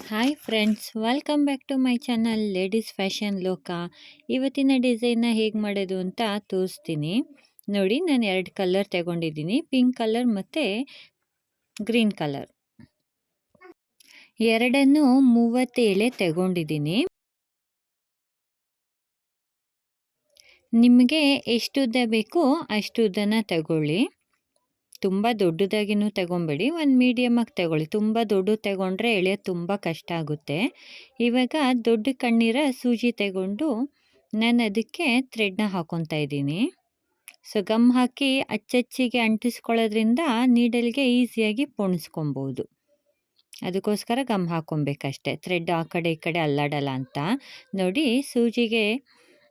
Hi friends, welcome back to my channel ladies fashion ಲೋಕ. ಇವತ್ತಿನ ಡಿಸೈನ್ನ ಹೇಗೆ ಮಾಡೋದು ಅಂತ ತೋರಿಸ್ತೀನಿ. ನೋಡಿ, ನಾನು 2 ಕಲರ್ ತಗೊಂಡಿದ್ದೀನಿ, ಪಿಂಕ್ ಕಲರ್ ಮತ್ತು ಗ್ರೀನ್ ಕಲರ್. ಎರಡನ್ನೂ 37 ತಗೊಂಡಿದ್ದೀನಿ. ನಿಮಗೆ ಎಷ್ಟು ಉದ್ದ ಬೇಕೋ ಅಷ್ಟು ಉದ್ದನ ತಗೊಳ್ಳಿ. ತುಂಬ ದೊಡ್ಡದಾಗಿನೂ ತಗೊಬೇಡಿ, ಒಂದು ಮೀಡಿಯಮಾಗಿ ತಗೊಳ್ಳಿ. ತುಂಬ ದೊಡ್ಡದು ತಗೊಂಡ್ರೆ ಎಳೆಯೋದು ತುಂಬ ಕಷ್ಟ ಆಗುತ್ತೆ. ಇವಾಗ ದೊಡ್ಡ ಕಣ್ಣಿರ ಸೂಜಿ ತಗೊಂಡು ನಾನು ಅದಕ್ಕೆ ಥ್ರೆಡ್ನ ಹಾಕ್ಕೊತಾ ಇದ್ದೀನಿ. ಸೊ ಗಮ್ ಹಾಕಿ ಅಚ್ಚಚ್ಚಿಗೆ ಅಂಟಿಸ್ಕೊಳ್ಳೋದ್ರಿಂದ ನೀಡಲ್ಗೆ ಈಸಿಯಾಗಿ ಪೋಣಿಸ್ಕೊಬೋದು. ಅದಕ್ಕೋಸ್ಕರ ಗಮ್ ಹಾಕ್ಕೊಬೇಕಷ್ಟೆ, ಥ್ರೆಡ್ ಆ ಕಡೆ ಈ ಕಡೆ ಅಲ್ಲಾಡಲ್ಲ ಅಂತ. ನೋಡಿ, ಸೂಜಿಗೆ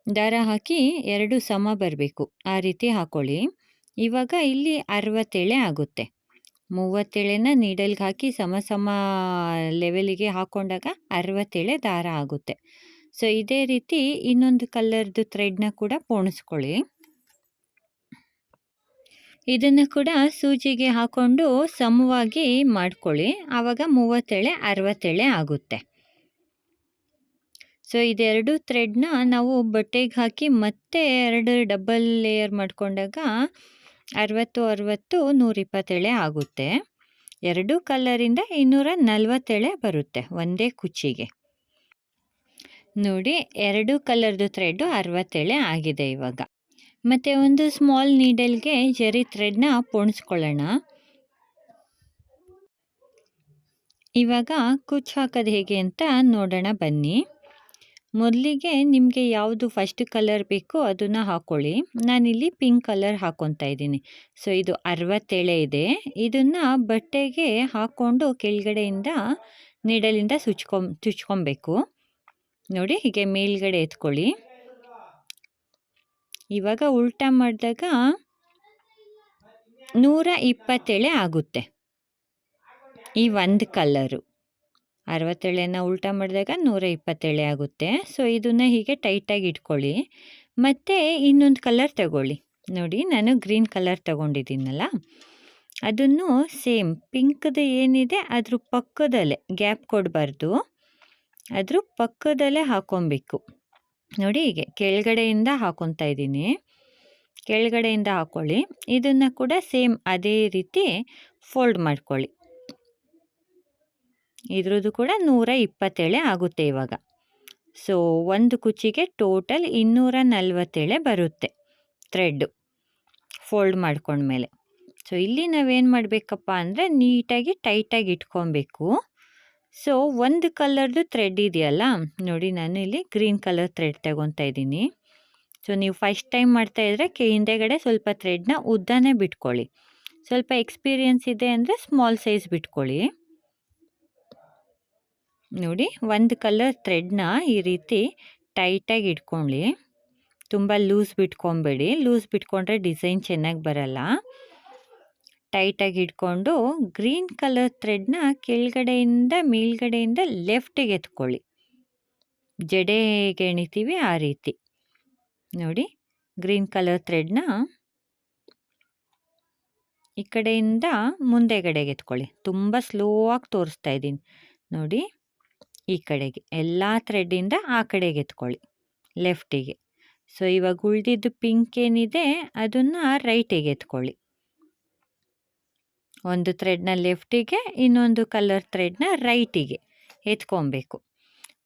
ದಾರ ಹಾಕಿ 2 ಸಮ ಬರಬೇಕು, ಆ ರೀತಿ ಹಾಕ್ಕೊಳ್ಳಿ. ಇವಾಗ ಇಲ್ಲಿ 67 ಆಗುತ್ತೆ. 37ನ ನೀಡಲ್ಗೆ ಹಾಕಿ ಸಮ ಸಮ ಲೆವೆಲಿಗೆ ಹಾಕ್ಕೊಂಡಾಗ 67 ದಾರ ಆಗುತ್ತೆ. ಸೊ ಇದೇ ರೀತಿ ಇನ್ನೊಂದು ಕಲರ್ದು ಥ್ರೆಡ್ನ ಕೂಡ ಪೋಣಿಸ್ಕೊಳ್ಳಿ. ಇದನ್ನು ಕೂಡ ಸೂಜಿಗೆ ಹಾಕ್ಕೊಂಡು ಸಮವಾಗಿ ಮಾಡ್ಕೊಳ್ಳಿ. ಆವಾಗ 37 67 ಆಗುತ್ತೆ. ಸೊ ಇದೆರಡು ಥ್ರೆಡ್ನ ನಾವು ಬಟ್ಟೆಗೆ ಹಾಕಿ ಮತ್ತೆ 2 ಡಬಲ್ ಲೇಯರ್ ಮಾಡ್ಕೊಂಡಾಗ 60 60 127 ಆಗುತ್ತೆ. 2 ಕಲರಿಂದ 247 ಬರುತ್ತೆ ಒಂದೇ ಕುಚ್ಚಿಗೆ. ನೋಡಿ, 2 ಕಲರ್ದು ಥ್ರೆಡ್ಡು 67 ಆಗಿದೆ ಇವಾಗ. ಮತ್ತು ಒಂದು ಸ್ಮಾಲ್ ನೀಡಲ್ಗೆ ಜರಿ ಥ್ರೆಡ್ನ ಪೋಣಿಸ್ಕೊಳ್ಳೋಣ. ಇವಾಗ ಕುಚ್ಚು ಹಾಕೋದು ಹೇಗೆ ಅಂತ ನೋಡೋಣ ಬನ್ನಿ. ಮೊದಲಿಗೆ ನಿಮಗೆ ಯಾವುದು ಫಸ್ಟ್ ಕಲರ್ ಬೇಕೋ ಅದನ್ನು ಹಾಕ್ಕೊಳ್ಳಿ. ನಾನಿಲ್ಲಿ ಪಿಂಕ್ ಕಲರ್ ಹಾಕ್ಕೊತಾ ಇದ್ದೀನಿ. ಸೊ ಇದು 67 ಇದೆ. ಇದನ್ನು ಬಟ್ಟೆಗೆ ಹಾಕ್ಕೊಂಡು ಕೆಳಗಡೆಯಿಂದ ನೀಡಲಿಂದ ಚುಚ್ಕೊಬೇಕು. ನೋಡಿ, ಹೀಗೆ ಮೇಲ್ಗಡೆ ಎತ್ಕೊಳ್ಳಿ. ಇವಾಗ ಉಲ್ಟಾ ಮಾಡಿದಾಗ 127 ಆಗುತ್ತೆ ಈ ಒಂದು ಕಲರು. 67ನ ಉಲ್ಟಾ ಮಾಡಿದಾಗ 127 ಆಗುತ್ತೆ. ಸೊ ಇದನ್ನು ಹೀಗೆ ಟೈಟಾಗಿ ಇಟ್ಕೊಳ್ಳಿ. ಮತ್ತು ಇನ್ನೊಂದು ಕಲರ್ ತಗೊಳ್ಳಿ. ನೋಡಿ, ನಾನು ಗ್ರೀನ್ ಕಲರ್ ತಗೊಂಡಿದ್ದೀನಲ್ಲ, ಅದನ್ನು ಸೇಮ್ ಪಿಂಕ್ದು ಏನಿದೆ ಅದ್ರ ಪಕ್ಕದಲ್ಲೇ, ಗ್ಯಾಪ್ ಕೊಡಬಾರ್ದು, ಅದ್ರ ಪಕ್ಕದಲ್ಲೇ ಹಾಕ್ಕೊಬೇಕು. ನೋಡಿ, ಹೀಗೆ ಕೆಳಗಡೆಯಿಂದ ಹಾಕ್ಕೊತಾ ಇದ್ದೀನಿ. ಕೆಳಗಡೆಯಿಂದ ಹಾಕ್ಕೊಳ್ಳಿ. ಇದನ್ನು ಕೂಡ ಸೇಮ್ ಅದೇ ರೀತಿ ಫೋಲ್ಡ್ ಮಾಡ್ಕೊಳ್ಳಿ. ಇದ್ರದ್ದು ಕೂಡ 127 ಆಗುತ್ತೆ ಇವಾಗ. ಸೊ ಒಂದು ಕುಚ್ಚಿಗೆ ಟೋಟಲ್ 247 ಬರುತ್ತೆ ಥ್ರೆಡ್ಡು ಫೋಲ್ಡ್ ಮಾಡ್ಕೊಂಡ್ಮೇಲೆ. ಸೊ ಇಲ್ಲಿ ನಾವೇನು ಮಾಡಬೇಕಪ್ಪ ಅಂದರೆ ನೀಟಾಗಿ ಟೈಟಾಗಿ ಇಟ್ಕೊಬೇಕು. ಸೊ ಒಂದು ಕಲರ್ದು ಥ್ರೆಡ್ ಇದೆಯಲ್ಲ, ನೋಡಿ ನಾನು ಇಲ್ಲಿ ಗ್ರೀನ್ ಕಲರ್ ಥ್ರೆಡ್ ತಗೊತಾ ಇದ್ದೀನಿ. ಸೊ ನೀವು ಫಸ್ಟ್ ಟೈಮ್ ಮಾಡ್ತಾಯಿದ್ರೆ ಹಿಂದೆಗಡೆ ಸ್ವಲ್ಪ ಥ್ರೆಡ್ನ ಉದ್ದನೇ ಬಿಟ್ಕೊಳ್ಳಿ. ಸ್ವಲ್ಪ ಎಕ್ಸ್ಪೀರಿಯನ್ಸ್ ಇದೆ ಅಂದರೆ ಸ್ಮಾಲ್ ಸೈಜ್ ಬಿಟ್ಕೊಳ್ಳಿ. ನೋಡಿ, ಒಂದು ಕಲರ್ ಥ್ರೆಡ್ನ ಈ ರೀತಿ ಟೈಟಾಗಿ ಇಟ್ಕೊಳ್ಳಿ. ತುಂಬ ಲೂಸ್ ಬಿಟ್ಕೊಬೇಡಿ, ಲೂಸ್ ಬಿಟ್ಕೊಂಡ್ರೆ ಡಿಸೈನ್ ಚೆನ್ನಾಗಿ ಬರಲ್ಲ. ಟೈಟಾಗಿ ಇಟ್ಕೊಂಡು ಗ್ರೀನ್ ಕಲರ್ ಥ್ರೆಡ್ನ ಕೆಳಗಡೆಯಿಂದ ಮೇಲ್ಗಡೆಯಿಂದ ಲೆಫ್ಟಿಗೆ ಎತ್ಕೊಳ್ಳಿ. ಜಡೆ ಹೇಗೆ ಎಣಿತೀವಿ ಆ ರೀತಿ. ನೋಡಿ, ಗ್ರೀನ್ ಕಲರ್ ಥ್ರೆಡ್ನ ಈ ಕಡೆಯಿಂದ ಮುಂದೆಗಡೆಗೆ ಎತ್ಕೊಳ್ಳಿ. ತುಂಬ ಸ್ಲೋ ಆಗಿ ತೋರಿಸ್ತಾ ಇದ್ದೀನಿ. ನೋಡಿ, ಈ ಕಡೆಗೆ ಎಲ್ಲ ಥ್ರೆಡ್ಡಿಂದ ಆ ಕಡೆಗೆ ಎತ್ಕೊಳ್ಳಿ, ಲೆಫ್ಟಿಗೆ. ಸೊ ಇವಾಗ ಉಳಿದಿದ್ದು ಪಿಂಕ್ ಏನಿದೆ ಅದನ್ನು ರೈಟಿಗೆ ಎತ್ಕೊಳ್ಳಿ. ಒಂದು ಥ್ರೆಡ್ನ ಲೆಫ್ಟಿಗೆ, ಇನ್ನೊಂದು ಕಲರ್ ಥ್ರೆಡ್ನ ರೈಟಿಗೆ ಎತ್ಕೊಬೇಕು.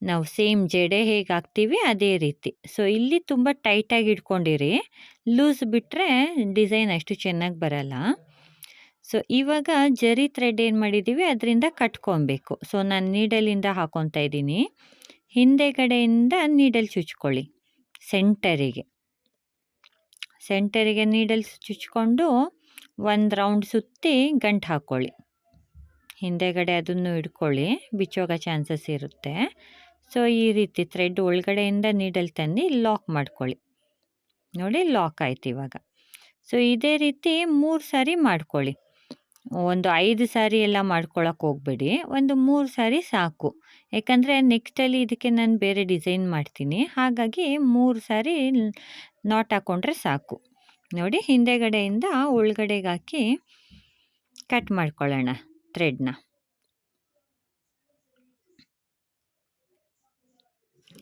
ನಾವು ಸೇಮ್ ಜಡೆ ಹೇಗೆ ಹಾಕ್ತೀವಿ ಅದೇ ರೀತಿ. ಸೊ ಇಲ್ಲಿ ತುಂಬ ಟೈಟಾಗಿ ಇಟ್ಕೊಂಡಿರಿ, ಲೂಸ್ ಬಿಟ್ಟರೆ ಡಿಸೈನ್ ಅಷ್ಟು ಚೆನ್ನಾಗಿ ಬರಲ್ಲ. ಸೊ ಇವಾಗ ಜರಿ ಥ್ರೆಡ್ ಏನು ಮಾಡಿದ್ದೀವಿ ಅದರಿಂದ ಕಟ್ಕೊಬೇಕು. ಸೊ ನಾನು ನೀಡಲಿಂದ ಹಾಕ್ಕೊತಾ ಇದ್ದೀನಿ. ಹಿಂದೆಗಡೆಯಿಂದ ನೀಡಲ್ ಚುಚ್ಕೊಳ್ಳಿ ಸೆಂಟರಿಗೆ. ಸೆಂಟರಿಗೆ ನೀಡಲ್ ಚುಚ್ಕೊಂಡು ಒಂದು ರೌಂಡ್ ಸುತ್ತಿ ಗಂಟು ಹಾಕ್ಕೊಳ್ಳಿ. ಹಿಂದೆಗಡೆ ಅದನ್ನು ಇಟ್ಕೊಳ್ಳಿ, ಬಿಚ್ಚೋಗೋ ಚಾನ್ಸಸ್ ಇರುತ್ತೆ. ಸೊ ಈ ರೀತಿ ಥ್ರೆಡ್ ಒಳಗಡೆಯಿಂದ ನೀಡಲ್ ತಂದು ಲಾಕ್ ಮಾಡ್ಕೊಳ್ಳಿ. ನೋಡಿ, ಲಾಕ್ ಆಯ್ತು ಇವಾಗ. ಸೊ ಇದೇ ರೀತಿ 3 ಸಾರಿ ಮಾಡ್ಕೊಳ್ಳಿ. ಒಂದು 5 ಸಾರಿ ಎಲ್ಲ ಮಾಡ್ಕೊಳಕ್ಕೆ ಹೋಗಬೇಡಿ, ಒಂದು 3 ಸಾರಿ ಸಾಕು. ಯಾಕಂದರೆ ನೆಕ್ಸ್ಟಲ್ಲಿ ಇದಕ್ಕೆ ನಾನು ಬೇರೆ ಡಿಸೈನ್ ಮಾಡ್ತೀನಿ, ಹಾಗಾಗಿ 3 ಸಾರಿ ನಾಟ್ ಹಾಕ್ಕೊಂಡ್ರೆ ಸಾಕು. ನೋಡಿ, ಹಿಂದೆಗಡೆಯಿಂದ ಒಳಗಡೆಗೆ ಹಾಕಿ ಕಟ್ ಮಾಡ್ಕೊಳ್ಳೋಣ ಥ್ರೆಡ್ನ.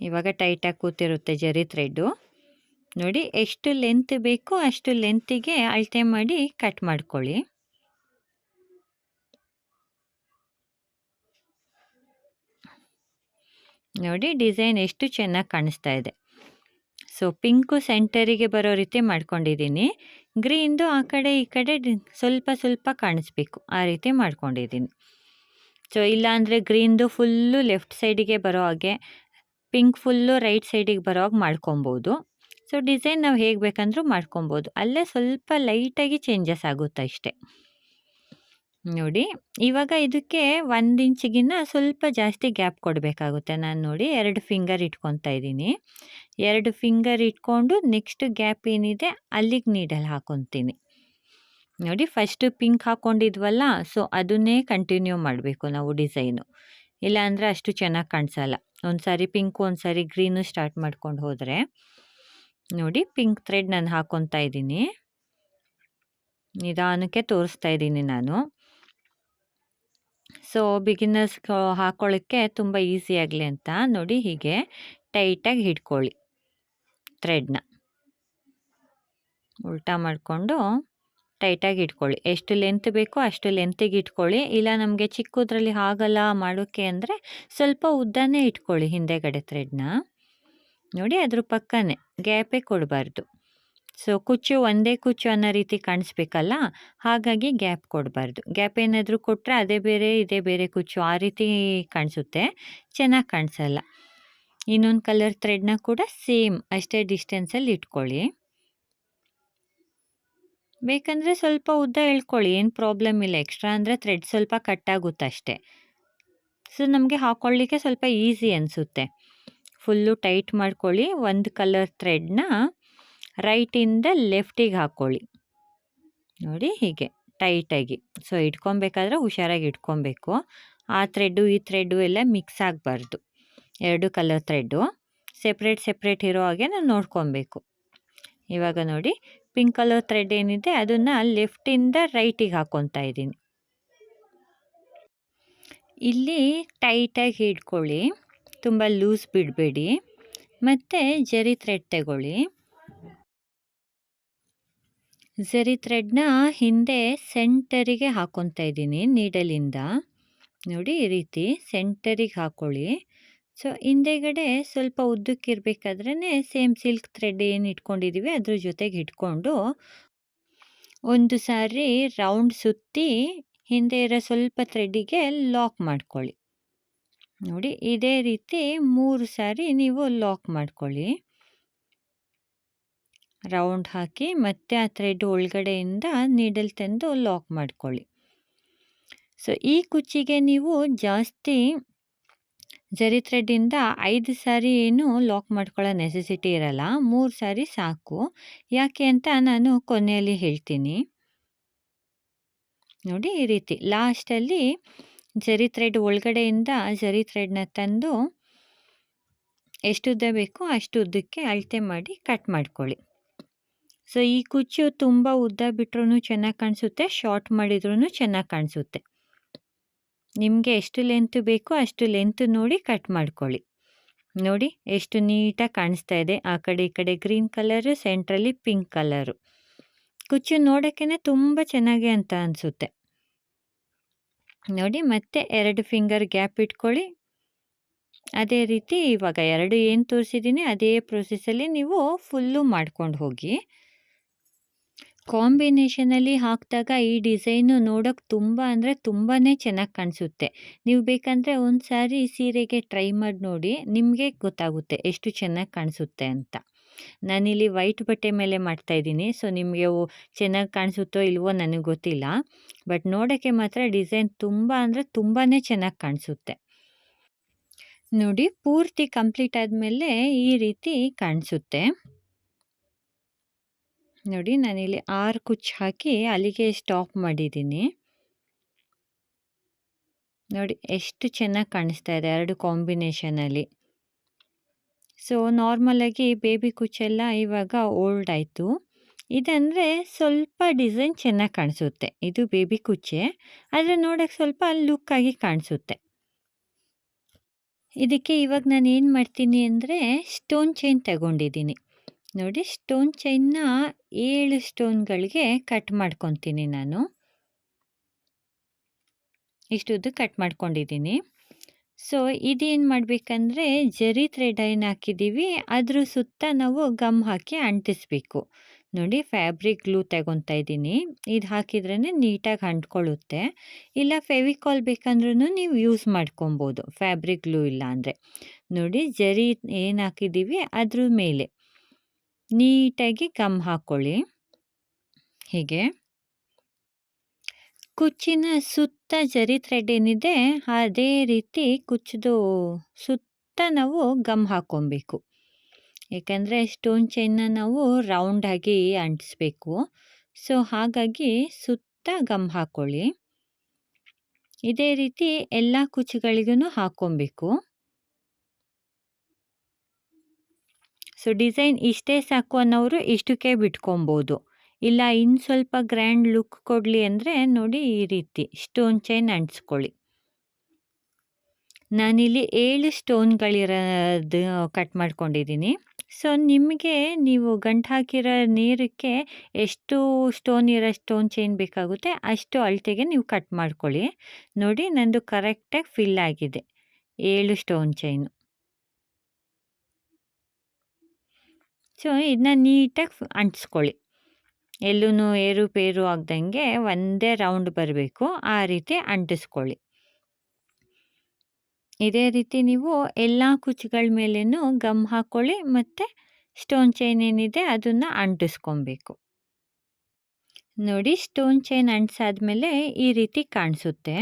ಇವಾಗ ಟೈಟಾಗಿ ಕೂತಿರುತ್ತೆ ಜರಿ ಥ್ರೆಡ್ಡು. ನೋಡಿ ಎಷ್ಟು ಲೆಂತ್ ಬೇಕೋ ಅಷ್ಟು ಲೆಂತಿಗೆ ಅಳತೆ ಮಾಡಿ ಕಟ್ ಮಾಡ್ಕೊಳ್ಳಿ. ನೋಡಿ ಡಿಸೈನ್ ಎಷ್ಟು ಚೆನ್ನಾಗಿ ಕಾಣಿಸ್ತಾ ಇದೆ. ಸೊ ಪಿಂಕು ಸೆಂಟರಿಗೆ ಬರೋ ರೀತಿ ಮಾಡ್ಕೊಂಡಿದ್ದೀನಿ. ಗ್ರೀನ್ದು ಆ ಕಡೆ ಈ ಕಡೆ ಸ್ವಲ್ಪ ಸ್ವಲ್ಪ ಕಾಣಿಸ್ಬೇಕು ಆ ರೀತಿ ಮಾಡ್ಕೊಂಡಿದ್ದೀನಿ. ಸೊ ಇಲ್ಲಾಂದರೆ ಗ್ರೀನ್ದು ಫುಲ್ಲು ಲೆಫ್ಟ್ ಸೈಡಿಗೆ ಬರೋ ಹಾಗೆ, ಪಿಂಕ್ ಫುಲ್ಲು ರೈಟ್ ಸೈಡಿಗೆ ಬರೋ ಹಾಗೆ ಮಾಡ್ಕೊಬೋದು. ಸೊ ಡಿಸೈನ್ ನಾವು ಹೇಗೆ ಬೇಕಂದ್ರೂ ಮಾಡ್ಕೊಬೋದು. ಅಲ್ಲೇ ಸ್ವಲ್ಪ ಲೈಟಾಗಿ ಚೇಂಜಸ್ ಆಗುತ್ತೆ ಅಷ್ಟೆ. ನೋಡಿ ಇವಾಗ ಇದಕ್ಕೆ 1 ಇಂಚಿಗಿನ್ನ ಸ್ವಲ್ಪ ಜಾಸ್ತಿ ಗ್ಯಾಪ್ ಕೊಡಬೇಕಾಗುತ್ತೆ. ನಾನು ನೋಡಿ 2 ಫಿಂಗರ್ ಇಟ್ಕೊತಾ ಇದ್ದೀನಿ. 2 ಫಿಂಗರ್ ಇಟ್ಕೊಂಡು ನೆಕ್ಸ್ಟ್ ಗ್ಯಾಪ್ ಏನಿದೆ ಅಲ್ಲಿಗೆ ನೀಡಲ್ ಹಾಕೊತೀನಿ. ನೋಡಿ ಫಸ್ಟು ಪಿಂಕ್ ಹಾಕ್ಕೊಂಡಿದ್ವಲ್ಲ, ಸೊ ಅದನ್ನೇ ಕಂಟಿನ್ಯೂ ಮಾಡಬೇಕು ನಾವು ಡಿಸೈನು. ಇಲ್ಲಾಂದರೆ ಅಷ್ಟು ಚೆನ್ನಾಗಿ ಕಾಣಿಸಲ್ಲ. ಒಂದು ಸಾರಿ ಪಿಂಕು ಒಂದು ಸಾರಿ ಗ್ರೀನು ಸ್ಟಾರ್ಟ್ ಮಾಡ್ಕೊಂಡು ಹೋದರೆ. ನೋಡಿ ಪಿಂಕ್ ಥ್ರೆಡ್ ನಾನು ಹಾಕ್ಕೊತಾ ಇದ್ದೀನಿ. ನಿಧಾನಕ್ಕೆ ತೋರಿಸ್ತಾ ಇದ್ದೀನಿ ನಾನು. ಸೊ ಬಿಗಿನರ್ಸ್ ಹಾಕೊಳ್ಳೋಕ್ಕೆ ತುಂಬ ಈಸಿ ಆಗಲಿ ಅಂತ ನೋಡಿ ಹೀಗೆ ಟೈಟಾಗಿ ಹಿಡ್ಕೊಳ್ಳಿ ಥ್ರೆಡ್ನ. ಉಲ್ಟಾ ಮಾಡಿಕೊಂಡು ಟೈಟಾಗಿ ಇಟ್ಕೊಳ್ಳಿ. ಎಷ್ಟು ಲೆಂತ್ ಬೇಕೋ ಅಷ್ಟು ಲೆಂತಿಗೆ ಇಟ್ಕೊಳ್ಳಿ. ಇಲ್ಲ ನಮಗೆ ಚಿಕ್ಕದ್ರಲ್ಲಿ ಆಗಲ್ಲ ಮಾಡೋಕ್ಕೆ ಅಂದರೆ ಸ್ವಲ್ಪ ಉದ್ದನೇ ಇಟ್ಕೊಳ್ಳಿ ಹಿಂದೆಗಡೆ ಥ್ರೆಡ್ನ. ನೋಡಿ ಅದ್ರ ಪಕ್ಕನೇ ಗ್ಯಾಪೇ ಕೊಡಬಾರ್ದು. ಸೊ ಕುಚ್ಚು ಒಂದೇ ಕುಚ್ಚು ಅನ್ನೋ ರೀತಿ ಕಾಣಿಸ್ಬೇಕಲ್ಲ, ಹಾಗಾಗಿ ಗ್ಯಾಪ್ ಕೊಡಬಾರ್ದು. ಗ್ಯಾಪ್ ಏನಾದರೂ ಕೊಟ್ಟರೆ ಅದೇ ಬೇರೆ ಇದೇ ಬೇರೆ ಕುಚ್ಚು ಆ ರೀತಿ ಕಾಣಿಸುತ್ತೆ, ಚೆನ್ನಾಗಿ ಕಾಣಿಸಲ್ಲ. ಇನ್ನೊಂದು ಕಲರ್ ಥ್ರೆಡ್ನ ಕೂಡ ಸೇಮ್ ಅಷ್ಟೇ ಡಿಸ್ಟೆನ್ಸಲ್ಲಿ ಇಟ್ಕೊಳ್ಳಿ. ಬೇಕಂದರೆ ಸ್ವಲ್ಪ ಉದ್ದ ಎಳ್ಕೊಳ್ಳಿ, ಏನು ಪ್ರಾಬ್ಲಮ್ ಇಲ್ಲ. ಎಕ್ಸ್ಟ್ರಾ ಅಂದರೆ ಥ್ರೆಡ್ ಸ್ವಲ್ಪ ಕಟ್ಟಾಗುತ್ತೆ ಅಷ್ಟೇ. ಸೊ ನಮಗೆ ಹಾಕ್ಕೊಳ್ಳಿಕ್ಕೆ ಸ್ವಲ್ಪ ಈಸಿ ಅನಿಸುತ್ತೆ. ಫುಲ್ಲು ಟೈಟ್ ಮಾಡ್ಕೊಳ್ಳಿ. ಒಂದು ಕಲರ್ ಥ್ರೆಡ್ನ ರೈಟಿಂದ ಲೆಫ್ಟಿಗೆ ಹಾಕ್ಕೊಳ್ಳಿ. ನೋಡಿ ಹೀಗೆ ಟೈಟಾಗಿ. ಸೊ ಇಟ್ಕೊಬೇಕಾದ್ರೆ ಹುಷಾರಾಗಿ ಇಟ್ಕೊಬೇಕು. ಆ ಥ್ರೆಡ್ಡು ಈ ಥ್ರೆಡ್ಡು ಎಲ್ಲ ಮಿಕ್ಸ್ ಆಗಬಾರ್ದು. 2 ಕಲರ್ ಥ್ರೆಡ್ಡು ಸೆಪ್ರೇಟ್ ಇರೋ ಹಾಗೆ ನಾವು ನೋಡ್ಕೊಬೇಕು. ಇವಾಗ ನೋಡಿ ಪಿಂಕ್ ಕಲರ್ ಥ್ರೆಡ್ ಏನಿದೆ ಅದನ್ನು ಲೆಫ್ಟಿಂದ ರೈಟಿಗೆ ಹಾಕ್ಕೊತಾ ಇದ್ದೀನಿ. ಇಲ್ಲಿ ಟೈಟಾಗಿ ಹಿಡ್ಕೊಳ್ಳಿ, ತುಂಬ ಲೂಸ್ ಬಿಡಬೇಡಿ. ಮತ್ತು ಜರಿ ಥ್ರೆಡ್ ತಗೊಳ್ಳಿ. ಜರಿ ಥ್ರೆಡ್ನ ಹಿಂದೆ ಸೆಂಟರಿಗೆ ಹಾಕ್ಕೊತಾ ಇದ್ದೀನಿ ನೀಡಲಿಂದ. ನೋಡಿ ಈ ರೀತಿ ಸೆಂಟರಿಗೆ ಹಾಕ್ಕೊಳ್ಳಿ. ಸೊ ಹಿಂದೆಗಡೆ ಸ್ವಲ್ಪ ಉದ್ದಕ್ಕಿರಬೇಕಾದ್ರೇ ಸೇಮ್ ಸಿಲ್ಕ್ ಥ್ರೆಡ್ ಏನು ಇಟ್ಕೊಂಡಿದ್ದೀವಿ ಅದ್ರ ಜೊತೆಗೆ ಇಟ್ಕೊಂಡು ಒಂದು ಸಾರಿ ರೌಂಡ್ ಸುತ್ತಿ ಹಿಂದೆ ಇರೋ ಸ್ವಲ್ಪ ಥ್ರೆಡ್ಡಿಗೆ ಲಾಕ್ ಮಾಡ್ಕೊಳ್ಳಿ. ನೋಡಿ ಇದೇ ರೀತಿ 3 ಸಾರಿ ನೀವು ಲಾಕ್ ಮಾಡ್ಕೊಳ್ಳಿ. ರೌಂಡ್ ಹಾಕಿ ಮತ್ತೆ ಆ ಥ್ರೆಡ್ ಒಳಗಡೆಯಿಂದ ನೀಡಲ್ ತಂದು ಲಾಕ್ ಮಾಡ್ಕೊಳ್ಳಿ. ಸೊ ಈ ಕುಚ್ಚಿಗೆ ನೀವು ಜಾಸ್ತಿ ಜರಿ ಥ್ರೆಡ್ಡಿಂದ 5 ಸಾರಿ ಏನು ಲಾಕ್ ಮಾಡ್ಕೊಳ್ಳೋ ನೆಸೆಸಿಟಿ ಇರಲ್ಲ, 3 ಸಾರಿ ಸಾಕು. ಯಾಕೆ ಅಂತ ನಾನು ಕೊನೆಯಲ್ಲಿ ಹೇಳ್ತೀನಿ. ನೋಡಿ ಈ ರೀತಿ ಲಾಸ್ಟಲ್ಲಿ ಜರಿ ಥ್ರೆಡ್ ಒಳಗಡೆಯಿಂದ ಜರಿ ಥ್ರೆಡ್ನ ತಂದು ಎಷ್ಟು ಉದ್ದ ಬೇಕೋ ಅಷ್ಟು ಉದ್ದಕ್ಕೆ ಅಳತೆ ಮಾಡಿ ಕಟ್ ಮಾಡ್ಕೊಳ್ಳಿ. ಸೊ ಈ ಕುಚ್ಚು ತುಂಬ ಉದ್ದ ಬಿಟ್ರೂ ಚೆನ್ನಾಗಿ ಕಾಣಿಸುತ್ತೆ, ಶಾರ್ಟ್ ಮಾಡಿದ್ರೂ ಚೆನ್ನಾಗಿ ಕಾಣಿಸುತ್ತೆ. ನಿಮಗೆ ಎಷ್ಟು ಲೆಂತ್ ಬೇಕೋ ಅಷ್ಟು ಲೆಂತ್ ನೋಡಿ ಕಟ್ ಮಾಡ್ಕೊಳ್ಳಿ. ನೋಡಿ ಎಷ್ಟು ನೀಟಾಗಿ ಕಾಣಿಸ್ತಾ ಇದೆ. ಆ ಕಡೆ ಈ ಕಡೆ ಗ್ರೀನ್ ಕಲರು, ಸೆಂಟ್ರಲ್ಲಿ ಪಿಂಕ್ ಕಲರು. ಕುಚ್ಚು ನೋಡೋಕ್ಕೇ ತುಂಬ ಚೆನ್ನಾಗಿ ಅಂತ ಅನಿಸುತ್ತೆ. ನೋಡಿ ಮತ್ತೆ 2 ಫಿಂಗರ್ ಗ್ಯಾಪ್ ಇಟ್ಕೊಳ್ಳಿ. ಅದೇ ರೀತಿ ಇವಾಗ 2 ಏನು ತೋರಿಸಿದ್ದೀನಿ ಅದೇ ಪ್ರೊಸೆಸಲ್ಲಿ ನೀವು ಫುಲ್ಲು ಮಾಡ್ಕೊಂಡು ಹೋಗಿ. ಕಾಂಬಿನೇಷನಲ್ಲಿ ಹಾಕಿದಾಗ ಈ ಡಿಸೈನು ನೋಡೋಕ್ಕೆ ತುಂಬ ಅಂದರೆ ತುಂಬಾ ಚೆನ್ನಾಗಿ ಕಾಣಿಸುತ್ತೆ. ನೀವು ಬೇಕಂದರೆ ಒಂದು ಸಾರಿ ಸೀರೆಗೆ ಟ್ರೈ ಮಾಡಿ ನೋಡಿ, ನಿಮಗೆ ಗೊತ್ತಾಗುತ್ತೆ ಎಷ್ಟು ಚೆನ್ನಾಗಿ ಕಾಣಿಸುತ್ತೆ ಅಂತ. ನಾನಿಲ್ಲಿ ವೈಟ್ ಬಟ್ಟೆ ಮೇಲೆ ಮಾಡ್ತಾಯಿದ್ದೀನಿ. ಸೊ ನಿಮಗೆ ಚೆನ್ನಾಗಿ ಕಾಣಿಸುತ್ತೋ ಇಲ್ವೋ ನನಗೆ ಗೊತ್ತಿಲ್ಲ, ಬಟ್ ನೋಡೋಕ್ಕೆ ಮಾತ್ರ ಡಿಸೈನ್ ತುಂಬ ಅಂದರೆ ತುಂಬಾ ಚೆನ್ನಾಗಿ ಕಾಣಿಸುತ್ತೆ. ನೋಡಿ ಪೂರ್ತಿ ಕಂಪ್ಲೀಟ್ ಆದಮೇಲೆ ಈ ರೀತಿ ಕಾಣಿಸುತ್ತೆ. ನೋಡಿ ನಾನಿಲ್ಲಿ 6 ಕುಚ್ಚು ಹಾಕಿ ಅಲ್ಲಿಗೆ ಸ್ಟಾಪ್ ಮಾಡಿದ್ದೀನಿ. ನೋಡಿ ಎಷ್ಟು ಚೆನ್ನಾಗಿ ಕಾಣಿಸ್ತಾ ಇದೆ 2 ಕಾಂಬಿನೇಷನಲ್ಲಿ. ಸೊ ನಾರ್ಮಲಾಗಿ ಬೇಬಿ ಕುಚ್ಚೆಲ್ಲ ಇವಾಗ ಓಲ್ಡ್ ಆಯಿತು. ಇದಂದರೆ ಸ್ವಲ್ಪ ಡಿಸೈನ್ ಚೆನ್ನಾಗಿ ಕಾಣಿಸುತ್ತೆ. ಇದು ಬೇಬಿ ಕುಚ್ಚೆ, ಆದರೆ ನೋಡೋಕ್ಕೆ ಸ್ವಲ್ಪ ಲುಕ್ಕಾಗಿ ಕಾಣಿಸುತ್ತೆ. ಇದಕ್ಕೆ ಇವಾಗ ನಾನು ಏನು ಮಾಡ್ತೀನಿ ಅಂದರೆ ಸ್ಟೋನ್ ಚೈನ್ ತಗೊಂಡಿದ್ದೀನಿ. ನೋಡಿ ಸ್ಟೋನ್ ಚೈನ್ನ 7 ಸ್ಟೋನ್ಗಳಿಗೆ ಕಟ್ ಮಾಡ್ಕೊತೀನಿ ನಾನು. ಇಷ್ಟುದ್ದು ಕಟ್ ಮಾಡ್ಕೊಂಡಿದ್ದೀನಿ. ಸೊ ಇದೇನು ಮಾಡಬೇಕಂದ್ರೆ ಜರಿ ಥ್ರೆಡ್ ಏನು ಹಾಕಿದ್ದೀವಿ ಅದ್ರ ಸುತ್ತ ನಾವು ಗಮ್ ಹಾಕಿ ಅಂಟಿಸ್ಬೇಕು. ನೋಡಿ ಫ್ಯಾಬ್ರಿಕ್ ಗ್ಲೂ ತಗೊತಾ ಇದ್ದೀನಿ. ಇದು ಹಾಕಿದ್ರೇ ನೀಟಾಗಿ ಅಂಟ್ಕೊಳ್ಳುತ್ತೆ. ಇಲ್ಲ ಫೆವಿಕಾಲ್ ಬೇಕಂದ್ರೂ ನೀವು ಯೂಸ್ ಮಾಡ್ಕೊಬೋದು, ಫ್ಯಾಬ್ರಿಕ್ ಗ್ಲೂ ಇಲ್ಲ ಅಂದರೆ. ನೋಡಿ ಜರಿ ಏನು ಹಾಕಿದ್ದೀವಿ ಅದ್ರ ಮೇಲೆ ನೀಟಾಗಿ ಗಮ್ ಹಾಕ್ಕೊಳ್ಳಿ. ಹೀಗೆ ಕುಚ್ಚಿನ ಸುತ್ತ ಜರಿ ಥ್ರೆಡ್ ಏನಿದೆ ಅದೇ ರೀತಿ ಕುಚ್ಚದು ಸುತ್ತ ನಾವು ಗಮ್ ಹಾಕ್ಕೊಬೇಕು. ಏಕೆಂದರೆ ಸ್ಟೋನ್ ಚೈನ್ನ ನಾವು ರೌಂಡಾಗಿ ಅಂಟಿಸ್ಬೇಕು. ಸೊ ಹಾಗಾಗಿ ಸುತ್ತ ಗಮ್ ಹಾಕ್ಕೊಳ್ಳಿ. ಇದೇ ರೀತಿ ಎಲ್ಲ ಕುಚ್ಚುಗಳಿಗೂ ಹಾಕ್ಕೊಬೇಕು. ಸೊ ಡಿಸೈನ್ ಇಷ್ಟೇ ಸಾಕು ಅನ್ನೋರು ಇಷ್ಟಕ್ಕೆ ಬಿಟ್ಕೊಬೋದು. ಇಲ್ಲ ಇನ್ನು ಸ್ವಲ್ಪ ಗ್ರ್ಯಾಂಡ್ ಲುಕ್ ಕೊಡಲಿ ಅಂದರೆ ನೋಡಿ ಈ ರೀತಿ ಸ್ಟೋನ್ ಚೈನ್ ಅಂಟಿಸ್ಕೊಳ್ಳಿ. ನಾನಿಲ್ಲಿ 7 ಸ್ಟೋನ್ಗಳಿರೋದು ಕಟ್ ಮಾಡ್ಕೊಂಡಿದ್ದೀನಿ. ಸೊ ನಿಮಗೆ ನೀವು ಗಂಟು ಹಾಕಿರೋ ನೀರಕ್ಕೆ ಎಷ್ಟು ಸ್ಟೋನ್ ಇರೋ ಸ್ಟೋನ್ ಚೈನ್ ಬೇಕಾಗುತ್ತೆ ಅಷ್ಟು ಅಳತೆಗೆ ನೀವು ಕಟ್ ಮಾಡ್ಕೊಳ್ಳಿ. ನೋಡಿ ನಂದು ಕರೆಕ್ಟಾಗಿ ಫಿಲ್ ಆಗಿದೆ 7 ಸ್ಟೋನ್ ಚೈನು. ಸೊ ಇದನ್ನ ನೀಟಾಗಿ ಅಂಟಿಸ್ಕೊಳ್ಳಿ. ಎಲ್ಲೂ ಏರುಪೇರು ಆಗ್ದಂಗೆ ಒಂದೇ ರೌಂಡ್ ಬರಬೇಕು, ಆ ರೀತಿ ಅಂಟಿಸ್ಕೊಳ್ಳಿ. ಇದೇ ರೀತಿ ನೀವು ಎಲ್ಲ ಕುಚ್ಚುಗಳ ಮೇಲೇನೂ ಗಮ್ ಹಾಕ್ಕೊಳ್ಳಿ ಮತ್ತು ಸ್ಟೋನ್ ಚೈನ್ ಏನಿದೆ ಅದನ್ನು ಅಂಟಿಸ್ಕೊಬೇಕು. ನೋಡಿ ಸ್ಟೋನ್ ಚೈನ್ ಅಂಟಿಸಾದ್ಮೇಲೆ ಈ ರೀತಿ ಕಾಣಿಸುತ್ತೆ.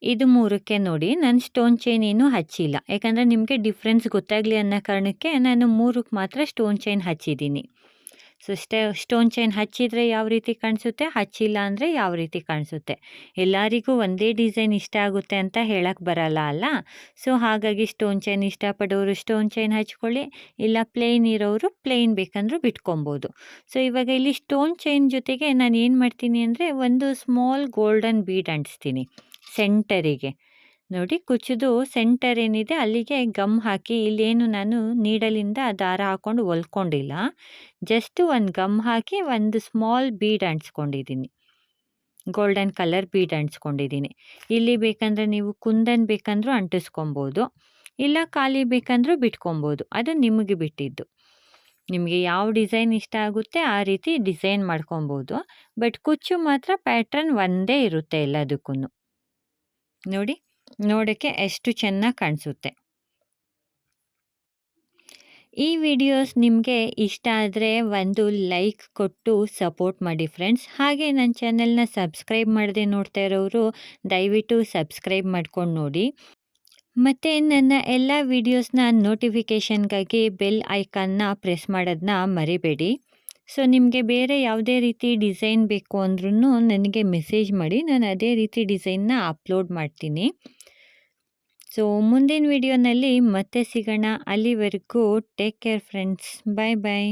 ಇದು 3ಕ್ಕೆ ನೋಡಿ ನಾನು ಸ್ಟೋನ್ ಚೈನ್ ಏನೂ ಹಚ್ಚಿಲ್ಲ. ಯಾಕಂದರೆ ನಿಮಗೆ ಡಿಫ್ರೆನ್ಸ್ ಗೊತ್ತಾಗಲಿ ಅನ್ನೋ ಕಾರಣಕ್ಕೆ ನಾನು 3ಕ್ಕೆ ಮಾತ್ರ ಸ್ಟೋನ್ ಚೈನ್ ಹಚ್ಚಿದ್ದೀನಿ. ಸೊ ಸ್ಟೋನ್ ಚೈನ್ ಹಚ್ಚಿದರೆ ಯಾವ ರೀತಿ ಕಾಣಿಸುತ್ತೆ, ಹಚ್ಚಿಲ್ಲ ಅಂದರೆ ಯಾವ ರೀತಿ ಕಾಣಿಸುತ್ತೆ. ಎಲ್ಲರಿಗೂ ಒಂದೇ ಡಿಸೈನ್ ಇಷ್ಟ ಆಗುತ್ತೆ ಅಂತ ಹೇಳಕ್ಕೆ ಬರಲ್ಲ ಅಲ್ಲ. ಸೊ ಹಾಗಾಗಿ ಸ್ಟೋನ್ ಚೈನ್ ಇಷ್ಟಪಡೋರು ಸ್ಟೋನ್ ಚೈನ್ ಹಚ್ಕೊಳ್ಳಿ, ಇಲ್ಲ ಪ್ಲೇನ್ ಇರೋರು ಪ್ಲೇನ್ ಬೇಕಂದ್ರೂ ಬಿಟ್ಕೊಬೋದು. ಸೊ ಇವಾಗ ಇಲ್ಲಿ ಸ್ಟೋನ್ ಚೈನ್ ಜೊತೆಗೆ ನಾನು ಏನು ಮಾಡ್ತೀನಿ ಅಂದರೆ ಒಂದು ಸ್ಮಾಲ್ ಗೋಲ್ಡನ್ ಬೀಡ್ ಅಂಟಿಸ್ತೀನಿ ಸೆಂಟರಿಗೆ. ನೋಡಿ ಕುಚ್ಚದು ಸೆಂಟರ್ ಏನಿದೆ ಅಲ್ಲಿಗೆ ಗಮ್ ಹಾಕಿ, ಇಲ್ಲೇನು ನಾನು ನೀಡಲಿಂದ ದಾರ ಹಾಕ್ಕೊಂಡು ಹೊಲ್ಕೊಂಡಿಲ್ಲ, ಜಸ್ಟ್ ಒಂದು ಗಮ್ ಹಾಕಿ ಒಂದು ಸ್ಮಾಲ್ ಬೀಡ್ ಅಂಟಿಸ್ಕೊಂಡಿದ್ದೀನಿ, ಗೋಲ್ಡನ್ ಕಲರ್ ಬೀಡ್ ಅಂಟಿಸ್ಕೊಂಡಿದ್ದೀನಿ. ಇಲ್ಲಿ ಬೇಕಂದರೆ ನೀವು ಕುಂದನ್ ಬೇಕಂದ್ರೂ ಅಂಟಿಸ್ಕೊಬೋದು, ಇಲ್ಲ ಖಾಲಿ ಬೇಕಂದ್ರೂ ಬಿಟ್ಕೊಬೋದು, ಅದು ನಿಮಗೆ ಬಿಟ್ಟಿದ್ದು. ನಿಮಗೆ ಯಾವ ಡಿಸೈನ್ ಇಷ್ಟ ಆಗುತ್ತೆ ಆ ರೀತಿ ಡಿಸೈನ್ ಮಾಡ್ಕೊಬೋದು. ಬಟ್ ಕುಚ್ಚು ಮಾತ್ರ ಪ್ಯಾಟ್ರನ್ ಒಂದೇ ಇರುತ್ತೆ ಎಲ್ಲದಕ್ಕೂ. ನೋಡಿ ನೋಡೋಕ್ಕೆ ಎಷ್ಟು ಚೆನ್ನಾಗಿ ಕಾಣಿಸುತ್ತೆ. ಈ ವಿಡಿಯೋಸ್ ನಿಮಗೆ ಇಷ್ಟ ಆದರೆ ಒಂದು ಲೈಕ್ ಕೊಟ್ಟು ಸಪೋರ್ಟ್ ಮಾಡಿ ಫ್ರೆಂಡ್ಸ್. ಹಾಗೆ ನನ್ನ ಚಾನೆಲ್ನ ಸಬ್ಸ್ಕ್ರೈಬ್ ಮಾಡದೆ ನೋಡ್ತಾ ಇರೋರು ದಯವಿಟ್ಟು ಸಬ್ಸ್ಕ್ರೈಬ್ ಮಾಡ್ಕೊಂಡು ನೋಡಿ. ಮತ್ತು ನನ್ನ ಎಲ್ಲ ವೀಡಿಯೋಸ್ನ ನೋಟಿಫಿಕೇಷನ್ಗಾಗಿ ಬೆಲ್ ಐಕಾನ್ನ ಪ್ರೆಸ್ ಮಾಡೋದನ್ನ ಮರಿಬೇಡಿ. ಸೊ ನಿಮಗೆ ಬೇರೆ ಯಾವುದೇ ರೀತಿ ಡಿಸೈನ್ ಬೇಕು ಅಂದ್ರೂ ನನಗೆ ಮೆಸೇಜ್ ಮಾಡಿ, ನಾನು ಅದೇ ರೀತಿ ಡಿಸೈನ್ನ ಅಪ್ಲೋಡ್ ಮಾಡ್ತೀನಿ. ಸೊ ಮುಂದಿನ ವಿಡಿಯೋನಲ್ಲಿ ಮತ್ತೆ ಸಿಗೋಣ. ಅಲ್ಲಿವರೆಗೂ ಟೇಕ್ ಕೇರ್ ಫ್ರೆಂಡ್ಸ್. ಬಾಯ್ ಬಾಯ್.